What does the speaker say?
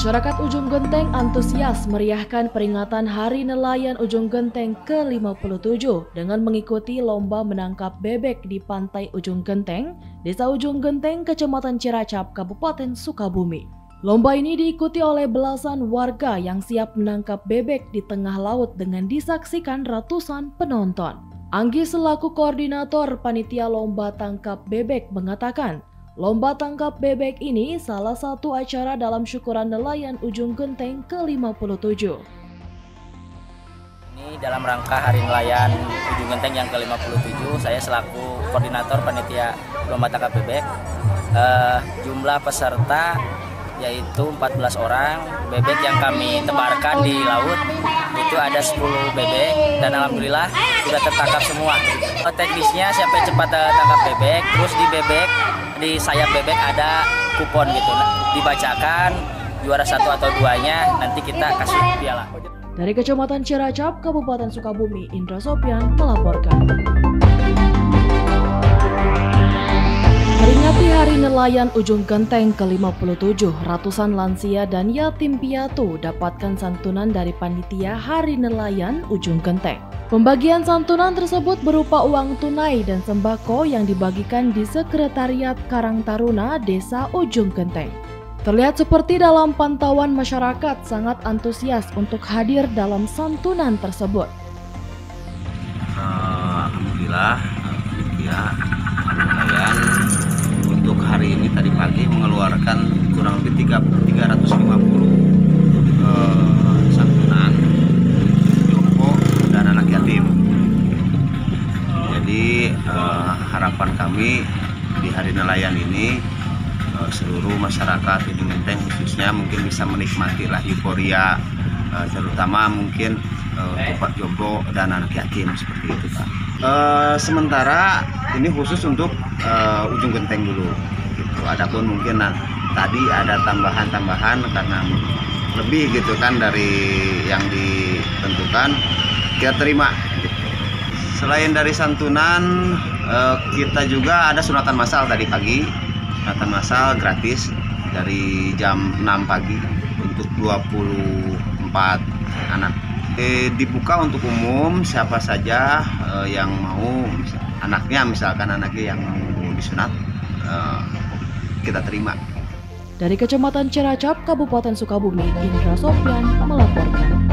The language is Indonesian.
Masyarakat Ujung Genteng antusias meriahkan peringatan Hari Nelayan Ujung Genteng ke-57 dengan mengikuti lomba menangkap bebek di Pantai Ujung Genteng, Desa Ujung Genteng, Kecamatan Ciracap, Kabupaten Sukabumi. Lomba ini diikuti oleh belasan warga yang siap menangkap bebek di tengah laut dengan disaksikan ratusan penonton. Anggi selaku koordinator panitia lomba tangkap bebek mengatakan, lomba tangkap bebek ini salah satu acara dalam syukuran nelayan Ujung Genteng ke-57. Ini dalam rangka Hari Nelayan Ujung Genteng yang ke-57, saya selaku koordinator panitia lomba tangkap bebek. Jumlah peserta yaitu 14 orang. Bebek yang kami tebarkan di laut itu ada 10 bebek dan alhamdulillah sudah tertangkap semua. Teknisnya siapa yang cepat tangkap bebek, terus di sayap bebek ada kupon gitu, dibacakan juara 1 atau 2-nya nanti kita kasih piala. Dari Kecamatan Ciracap, Kabupaten Sukabumi, Indra Sopyan melaporkan. Peringati Hari Nelayan Ujung Genteng ke-57, ratusan lansia dan yatim piatu dapatkan santunan dari panitia Hari Nelayan Ujung Genteng. Pembagian santunan tersebut berupa uang tunai dan sembako yang dibagikan di Sekretariat Karang Taruna Desa Ujung Genteng. Terlihat seperti dalam pantauan masyarakat sangat antusias untuk hadir dalam santunan tersebut. Alhamdulillah, ya, nelayan untuk hari ini tadi pagi mengeluarkan kurang lebih 350 santunan jompo dan anak yatim. Jadi harapan kami di Hari Nelayan ini seluruh masyarakat Ujung Genteng khususnya mungkin bisa menikmati lah euforia, terutama mungkin untuk Pak Jombo dan anak yatim seperti itu, Pak. Sementara ini khusus untuk Ujung Genteng dulu gitu. Adapun mungkin tadi ada tambahan-tambahan karena lebih gitu kan dari yang ditentukan, kita terima gitu. Selain dari santunan, kita juga ada sunatan massal tadi pagi. Sunatan massal gratis dari jam 6 pagi untuk 24 anak. Dibuka untuk umum, siapa saja yang mau, misalkan anaknya yang mau disunat, kita terima. Dari Kecamatan Ciracap, Kabupaten Sukabumi, Indra Sopyan melaporkan.